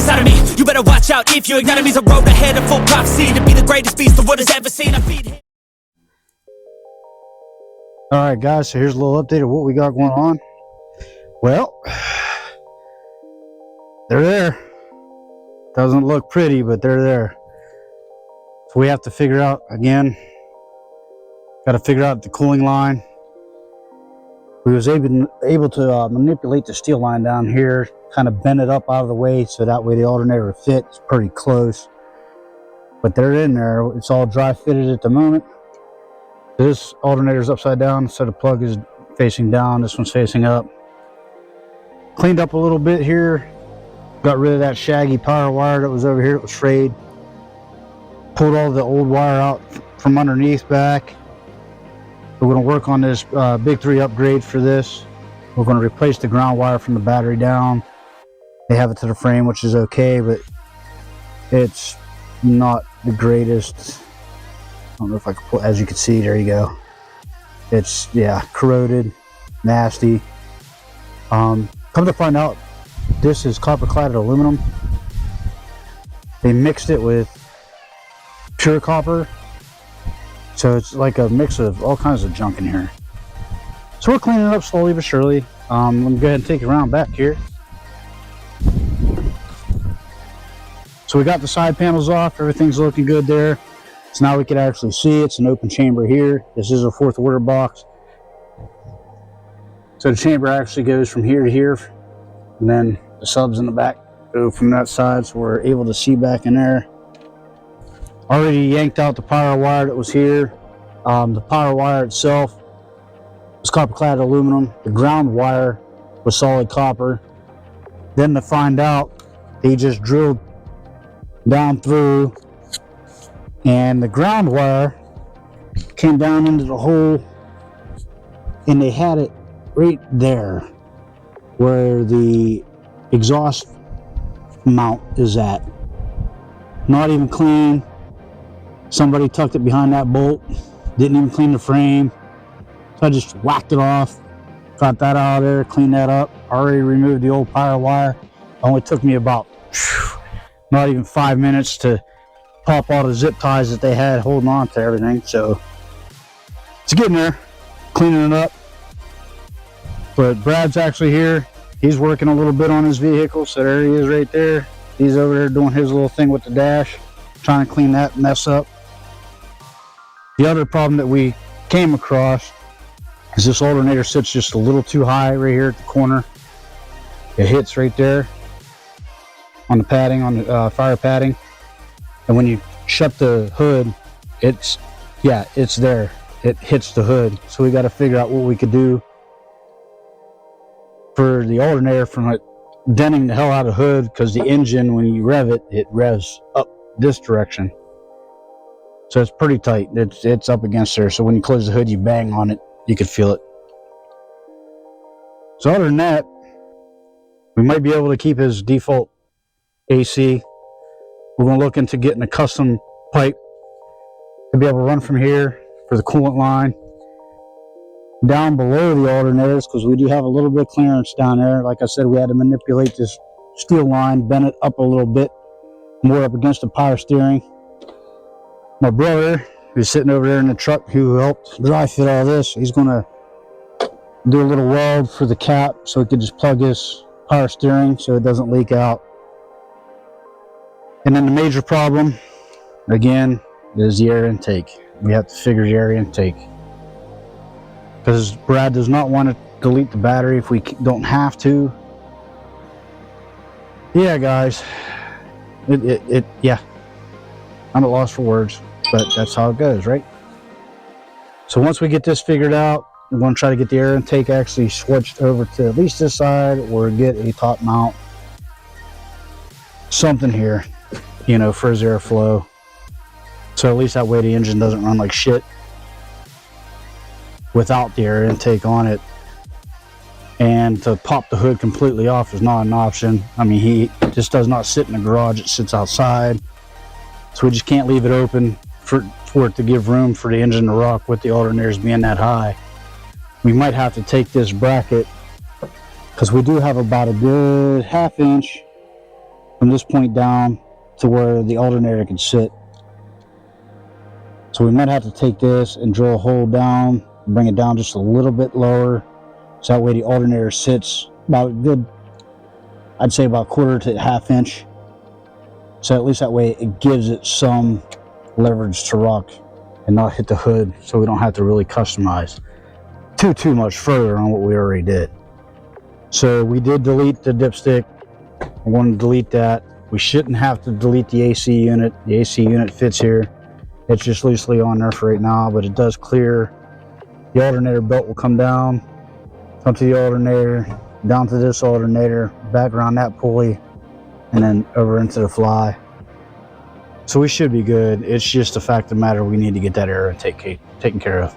inside of me. You better watch out if your enemy's a road ahead of full prophecy to be the greatest beast the world has ever seen. I feed him. Alright guys, so here's a little update of what we got going on. Well, they're there. Doesn't look pretty, but they're there. So we have to figure out, again, got to figure out the cooling line. We was able to manipulate the steel line down here, kind of bend it up out of the way so that way the alternator would fit. It's pretty close. But they're in there. It's all dry fitted at the moment. This alternator is upside down, so the plug is facing down. This one's facing up. Cleaned up a little bit here. Got rid of that shaggy power wire that was over here. It was frayed. Pulled all the old wire out from underneath back. We're going to work on this Big 3 upgrade for this. We're going to replace the ground wire from the battery down. They have it to the frame, which is okay, but it's not the greatest. I don't know if I can pull, as you can see, there you go. It's, yeah, corroded, nasty. Come to find out, this is copper cladded aluminum. They mixed it with pure copper. So it's like a mix of all kinds of junk in here. So we're cleaning it up slowly but surely. Let me go ahead and take it around back here. So we got the side panels off. Everything's looking good there. So now we can actually see it's an open chamber here. This is a 4th order box. So the chamber actually goes from here to here. And then the subs in the back go from that side. So we're able to see back in there. Already yanked out the power wire that was here. The power wire itself was copper clad aluminum. The ground wire was solid copper. Then to find out, they just drilled down through, and the ground wire came down into the hole, and they had it right there where the exhaust mount is at. Not even clean. Somebody tucked it behind that bolt, didn't even clean the frame. So I just whacked it off, got that out of there, cleaned that up. Already removed the old power wire. Only took me about not even 5 minutes to pop all the zip ties that they had holding on to everything. So it's getting there, cleaning it up. But Brad's actually here. He's working a little bit on his vehicle. So there he is right there. He's over there doing his little thing with the dash, trying to clean that mess up. The other problem that we came across is this alternator sits just a little too high right here at the corner. It hits right there on the padding, on the fire padding. And when you shut the hood, it's there. It hits the hood. So we got to figure out what we could do for the alternator from it denting the hell out of the hood, because the engine, when you rev it, it revs up this direction. So it's pretty tight. It's up against there. So when you close the hood, you bang on it, you can feel it. So other than that, we might be able to keep his default AC. We're going to look into getting a custom pipe to be able to run from here for the coolant line down below the alternators, because we do have a little bit of clearance down there. Like I said, we had to manipulate this steel line, bend it up a little bit more up against the power steering. My brother, who's sitting over there in the truck, who helped dry fit all this, he's going to do a little weld for the cap so he can just plug his power steering so it doesn't leak out. And then the major problem, again, is the air intake. We have to figure the air intake, because Brad does not want to delete the battery if we don't have to. Yeah, guys, yeah, I'm at loss for words, but that's how it goes, right? So once we get this figured out, we're going to try to get the air intake actually switched over to at least this side, or get a top mount, something here, you know, for his airflow. So at least that way the engine doesn't run like shit without the air intake on it. And to pop the hood completely off is not an option. I mean, he just does not sit in the garage, it sits outside. So we just can't leave it open for it to give room for the engine to rock with the alternators being that high. We might have to take this bracket, because we do have about a good 1/2 inch from this point down to where the alternator can sit. So we might have to take this and drill a hole down, bring it down just a little bit lower, so that way the alternator sits about a good, I'd say about 1/4 to 1/2 inch. So at least that way it gives it some leverage to rock and not hit the hood, so we don't have to really customize too much further on what we already did. So we did delete the dipstick. I want to delete that. We shouldn't have to delete the AC unit. The AC unit fits here. It's just loosely on there for right now, but it does clear. The alternator belt will come down, come to the alternator, down to this alternator, back around that pulley, and then over into the fly. So we should be good. It's just a fact of the matter, we need to get that air intake taken care of.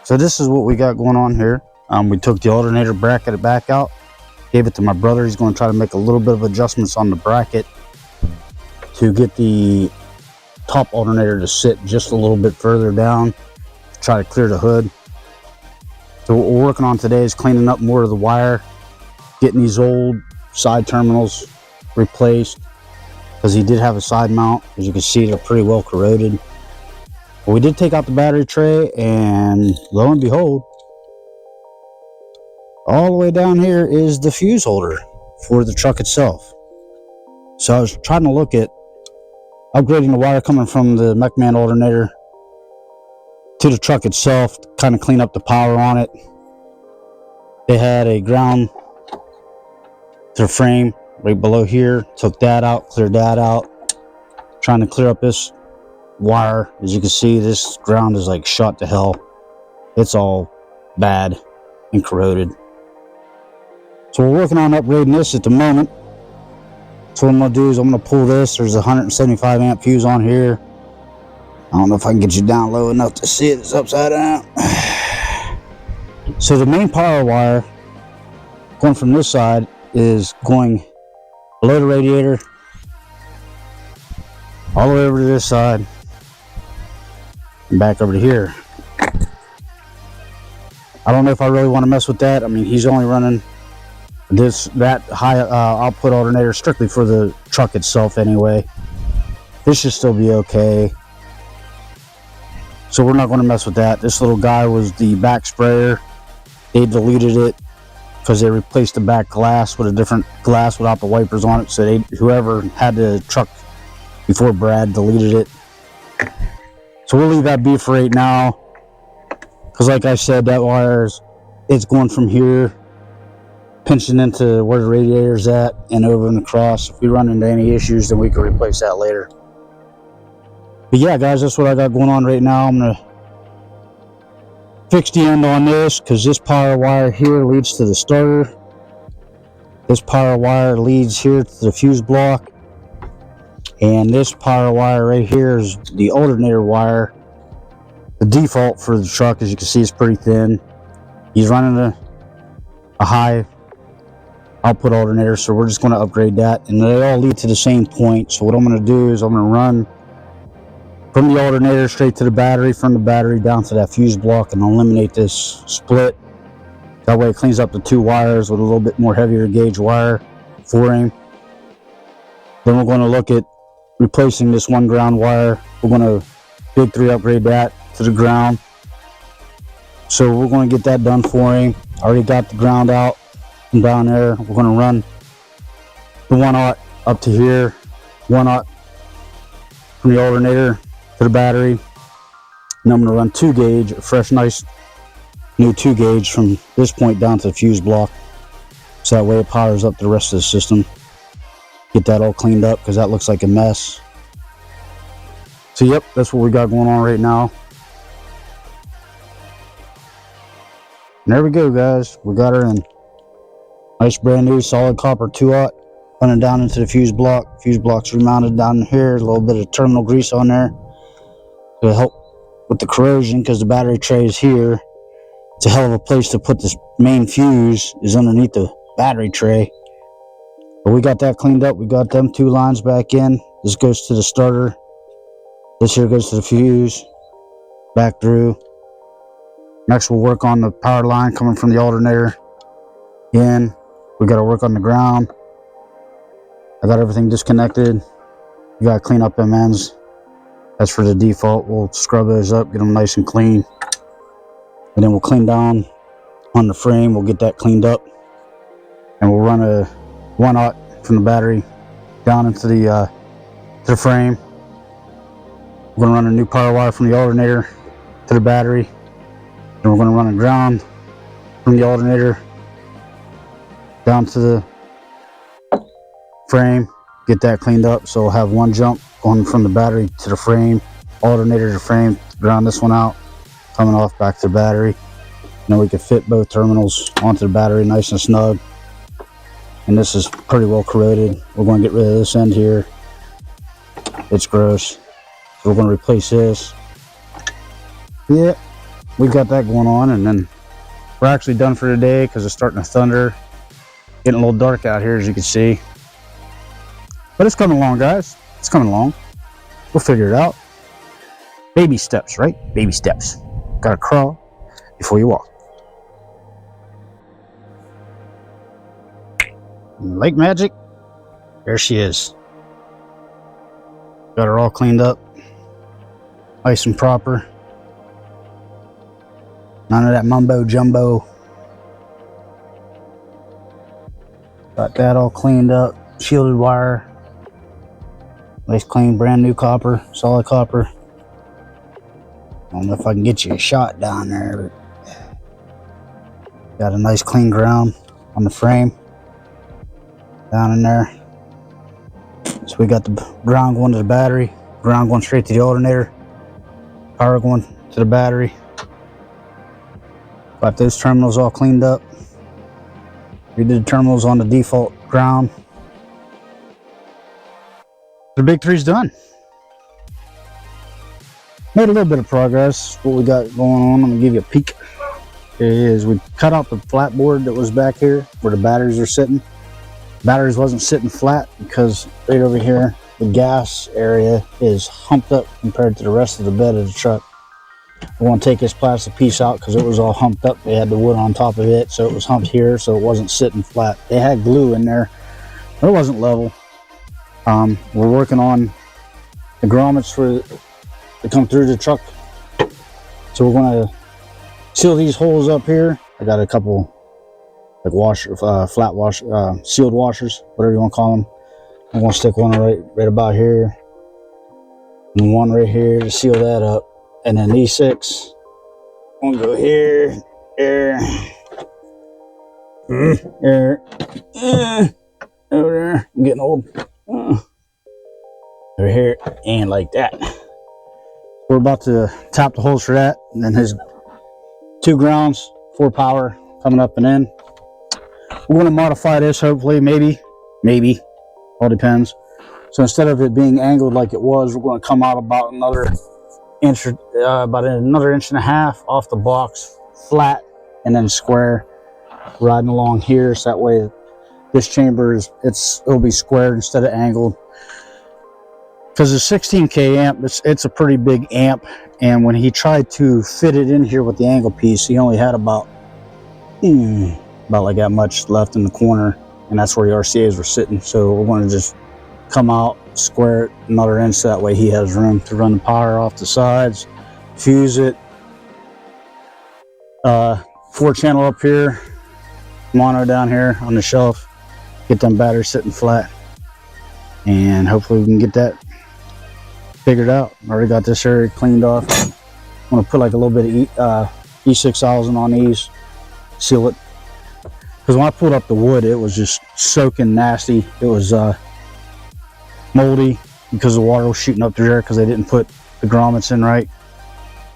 So this is what we got going on here. We took the alternator bracket back out, gave it to my brother. He's going to try to make a little bit of adjustments on the bracket to get the top alternator to sit just a little bit further down, try to clear the hood. So what we're working on today is cleaning up more of the wire, getting these old side terminals replaced, because he did have a side mount. As you can see, they're pretty well corroded. But we did take out the battery tray, and lo and behold, all the way down here is the fuse holder for the truck itself. So I was trying to look at upgrading the wire coming from the MechMan alternator to the truck itself to kind of clean up the power on it. They had a ground to the frame right below here. Took that out, cleared that out. Trying to clear up this wire. As you can see, this ground is like shot to hell. It's all bad and corroded. So we're working on upgrading this at the moment. So what I'm going to do is I'm going to pull this. There's a 175 amp fuse on here. I don't know if I can get you down low enough to see it. It's upside down. So the main power wire going from this side is going below the radiator all the way over to this side and back over to here. I don't know if I really want to mess with that. I mean, he's only running that high output alternator strictly for the truck itself anyway. This should still be okay, so we're not going to mess with that. This little guy was the back sprayer. They deleted it because they replaced the back glass with a different glass without the wipers on it. So whoever had the truck before Brad deleted it. So we'll leave that be for right now, because like I said, that wire it's going from here pinching into where the radiator's at and over and across. If we run into any issues, then we can replace that later. But yeah, guys, that's what I got going on right now. I'm gonna fix the end on this, because this power wire here leads to the starter. This power wire leads here to the fuse block, and this power wire right here is the alternator wire. The default for the truck, as you can see, is pretty thin. He's running a high output alternator, so we're just going to upgrade that, and they all lead to the same point. So what I'm going to do is I'm going to run from the alternator straight to the battery, from the battery down to that fuse block, and eliminate this split. That way it cleans up the two wires with a little bit more heavier gauge wire for him. Then we're going to look at replacing this one ground wire. We're going to big 3 upgrade that to the ground. So we're going to get that done for him. I already got the ground out and down there. We're going to run the 1/0 up to here, 1/0 from the alternator to the battery, and I'm going to run 2 gauge, a fresh, nice new 2 gauge from this point down to the fuse block, so that way it powers up the rest of the system. Get that all cleaned up, because that looks like a mess. So yep, that's what we got going on right now. And there we go, guys. We got her in. Nice brand new solid copper 2/0 running down into the fuse block. Fuse block's remounted down here. A little bit of terminal grease on there to help with the corrosion, because the battery tray is here. It's a hell of a place to put this main fuse, is underneath the battery tray. But we got that cleaned up. We got them 2 lines back in. This goes to the starter. This here goes to the fuse. Back through. Next we'll work on the power line coming from the alternator in. We got to work on the ground. I got everything disconnected. You gotta clean up them ends. That's for the default. We'll scrub those up, get them nice and clean. And then we'll clean down on the frame. We'll get that cleaned up. And we'll run a 1/0 from the battery down into the frame. We're gonna run a new power wire from the alternator to the battery. Then we're gonna run a ground from the alternator down to the frame, get that cleaned up. So we'll have one jump going from the battery to the frame, alternator to frame, ground this one out, coming off back to the battery. And then we can fit both terminals onto the battery nice and snug. And this is pretty well corroded. We're going to get rid of this end here. It's gross. So we're going to replace this. Yeah, we got that going on. And then we're actually done for today because it's starting to thunder. Getting a little dark out here, as you can see. But it's coming along, guys. It's coming along. We'll figure it out. Baby steps, right? Baby steps. Gotta crawl before you walk. Lake Magic. There she is. Got her all cleaned up. Nice and proper. None of that mumbo jumbo. Got that all cleaned up. Shielded wire. Nice clean brand new copper. Solid copper. I don't know if I can get you a shot down there, but got a nice clean ground on the frame down in there. So we got the ground going to the battery, ground going straight to the alternator, power going to the battery. Got those terminals all cleaned up. We did the terminals on the default ground. The big three's done. Made a little bit of progress. What we got going on, I'm gonna give you a peek. Here it is. We cut out the flat board that was back here where the batteries are sitting. Batteries wasn't sitting flat because right over here, the gas area is humped up compared to the rest of the bed of the truck. We want to take this plastic piece out because it was all humped up. They had the wood on top of it, so it was humped here, so it wasn't sitting flat. They had glue in there, but it wasn't level. We're working on the grommets to come through the truck. So we're going to seal these holes up here. I got a couple like flat wash, sealed washers, whatever you want to call them. I'm going to stick one right about here, and one right here to seal that up. And then these 6, I'm going to go here, there, there, over there. I'm getting old. Over here and like that. We're about to tap the holes for that, and then his 2 grounds, 4 power coming up and in. We're going to modify this, hopefully, maybe, all depends. So instead of it being angled like it was, we're going to come out about another inch, about another 1.5 inches off the box, flat, and then square, riding along here. So that way, this chamber it'll be squared instead of angled. Because the 16K amp, it's a pretty big amp, and when he tried to fit it in here with the angle piece, he only had about like that much left in the corner, and that's where the RCAs were sitting. So we're going to just come out, square it another inch, so that way he has room to run the power off the sides, fuse it. 4-channel up here, mono down here on the shelf, get them batteries sitting flat, and hopefully we can get that figured out. Already got this area cleaned off. I'm gonna put like a little bit of E6000 on these, seal it. Because when I pulled up the wood, it was just soaking nasty. It was moldy because the water was shooting up through there because they didn't put the grommets in right.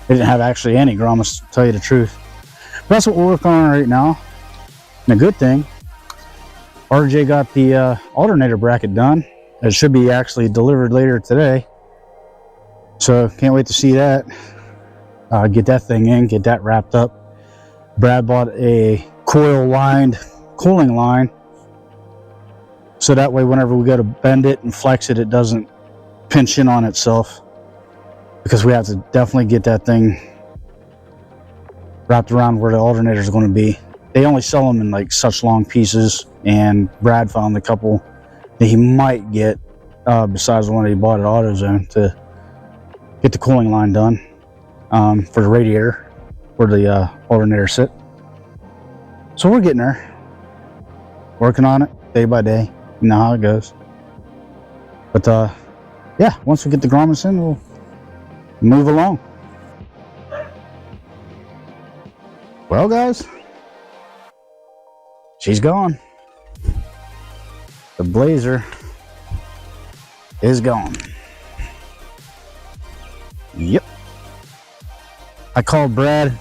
They didn't have actually any grommets, to tell you the truth. But that's what we're working on right now. And a good thing, RJ got the alternator bracket done. It should be actually delivered later today. So can't wait to see that. Get that thing in, get that wrapped up. Brad bought a coil lined cooling line, so that way whenever we go to bend it and flex it, it doesn't pinch in on itself, because we have to definitely get that thing wrapped around where the alternator is going to be. They only sell them in like such long pieces, and Brad found a couple he might get, besides the one that he bought at AutoZone, to get the cooling line done for the radiator, where the alternator sit. So we're getting there, working on it day by day. You know how it goes. But yeah, once we get the grommets in, we'll move along. Well, guys, she's gone. The Blazer is gone. Yep. I called Brad,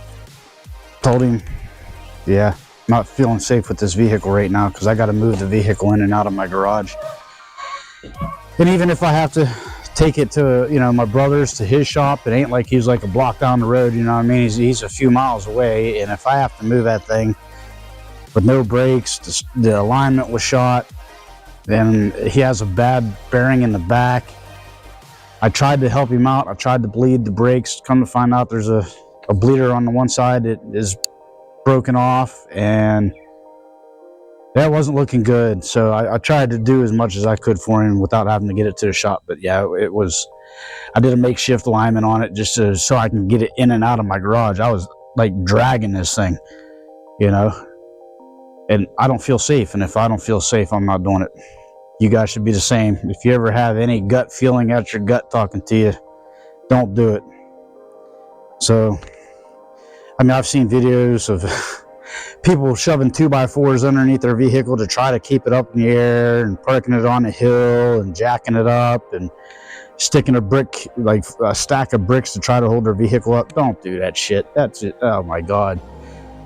told him, yeah, not feeling safe with this vehicle right now because I got to move the vehicle in and out of my garage. And even if I have to take it to, you know, my brother's, to his shop, it ain't like he's like a block down the road, you know what I mean? He's a few miles away, and if I have to move that thing with no brakes, the alignment was shot, and he has a bad bearing in the back. I tried to help him out. I tried to bleed the brakes. Come to find out there's a bleeder on the one side that is broken off, and that wasn't looking good. So I tried to do as much as I could for him without having to get it to the shop. But yeah, I did a makeshift alignment on it just so I can get it in and out of my garage. I was like dragging this thing, you know, and I don't feel safe. And if I don't feel safe, I'm not doing it. You guys should be the same. If you ever have any gut feeling out your gut talking to you, don't do it. So, I mean, I've seen videos of people shoving 2x4s underneath their vehicle to try to keep it up in the air, and parking it on a hill and jacking it up and sticking a brick, like a stack of bricks, to try to hold their vehicle up. Don't do that shit. That's it. Oh my God.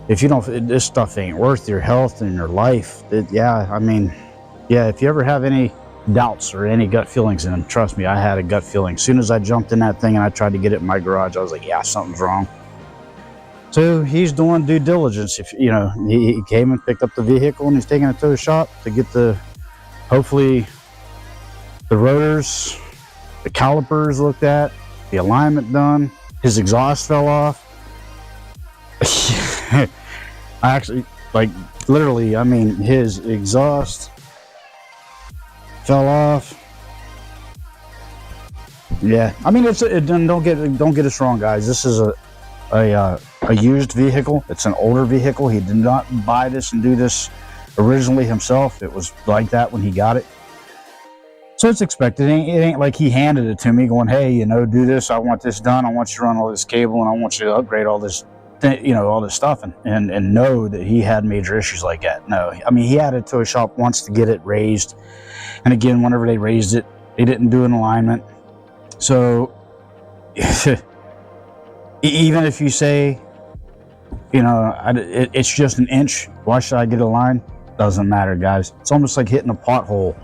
If you don't, this stuff ain't worth your health and your life. Yeah, I mean, yeah, if you ever have any doubts or any gut feelings in them, trust me, I had a gut feeling. As soon as I jumped in that thing and I tried to get it in my garage, I was like, yeah, something's wrong. So he's doing due diligence. If you know, he came and picked up the vehicle and he's taking it to the shop to get hopefully the rotors, the calipers looked at, the alignment done. His exhaust fell off. I actually, like, literally, I mean, his exhaust fell off. Yeah, I mean, don't get us wrong, guys. This is a used vehicle. It's an older vehicle. He did not buy this and do this originally himself. It was like that when he got it. So it's expected. It ain't like he handed it to me going, hey, you know, do this. I want this done. I want you to run all this cable, and I want you to upgrade all this, you know, all this stuff, and know that he had major issues like that. No, I mean, he had it to a shop once to get it raised. And again, whenever they raised it, they didn't do an alignment. So even if you say, you know, it's just an inch, why should I get a line? Doesn't matter, guys. It's almost like hitting a pothole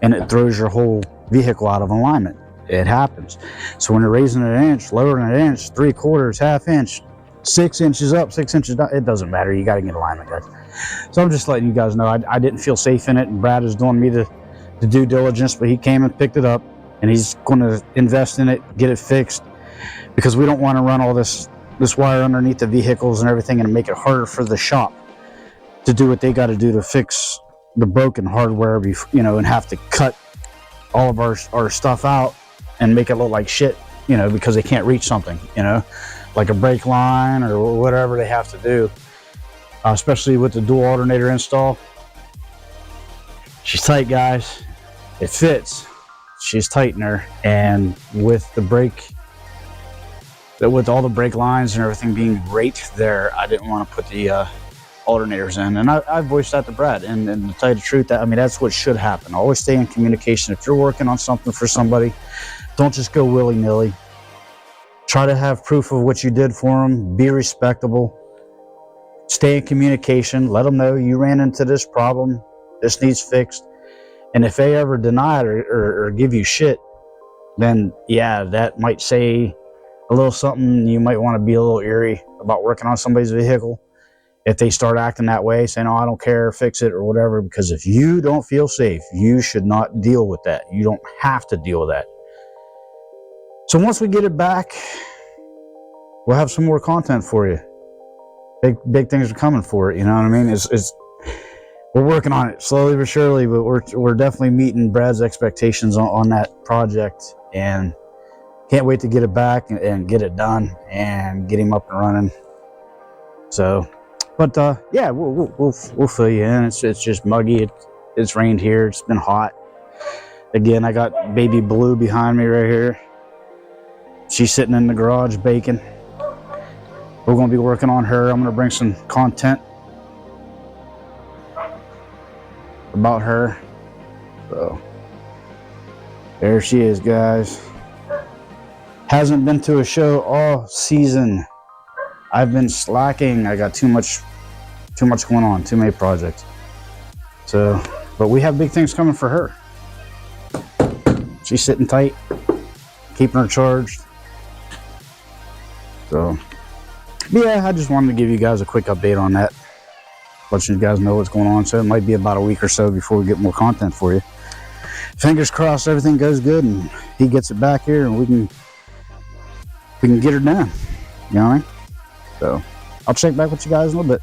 and it throws your whole vehicle out of alignment. It happens. So when you're raising an inch, lowering an inch, 3/4, half inch, 6 inches up, 6 inches down, it doesn't matter. You got to get alignment, guys. So I'm just letting you guys know I didn't feel safe in it, and Brad is doing me the due diligence, but he came and picked it up, and he's going to invest in it, get it fixed, because we don't want to run all this wire underneath the vehicles and everything and make it harder for the shop to do what they got to do to fix the broken hardware, you know, and have to cut all of our stuff out and make it look like shit, you know, because they can't reach something, you know, like a brake line or whatever they have to do, especially with the dual alternator install. She's tight, guys. It fits. She's tight in her, and with the brake, with all the brake lines and everything being right there, I didn't want to put the alternators in, and I voiced that to Brad. And to tell you the truth, I mean, that's what should happen. Always stay in communication. If you're working on something for somebody, don't just go willy-nilly. Try to have proof of what you did for them. Be respectable. Stay in communication. Let them know you ran into this problem. This needs fixed. And if they ever deny it or give you shit, then yeah, that might say a little something. You might want to be a little eerie about working on somebody's vehicle. If they start acting that way, saying, oh, I don't care, fix it or whatever, because if you don't feel safe, you should not deal with that. You don't have to deal with that. So once we get it back, we'll have some more content for you. Big things are coming for it, you know what I mean? we're working on it slowly but surely, but we're definitely meeting Brad's expectations on that project, and can't wait to get it back and get it done and get him up and running. So, but yeah, we'll fill you in. It's just muggy. It's rained here. It's been hot. Again, I got baby Blue behind me right here. She's sitting in the garage baking. We're going to be working on her. I'm going to bring some content about her. So there she is, guys. Hasn't been to a show all season. I've been slacking. I got too much going on, too many projects. So, but we have big things coming for her. She's sitting tight, keeping her charged. So, yeah, I just wanted to give you guys a quick update on that. Let you guys know what's going on. So it might be about a week or so before we get more content for you. Fingers crossed everything goes good and he gets it back here and we can get her done. You know what I mean? So I'll check back with you guys in a little bit.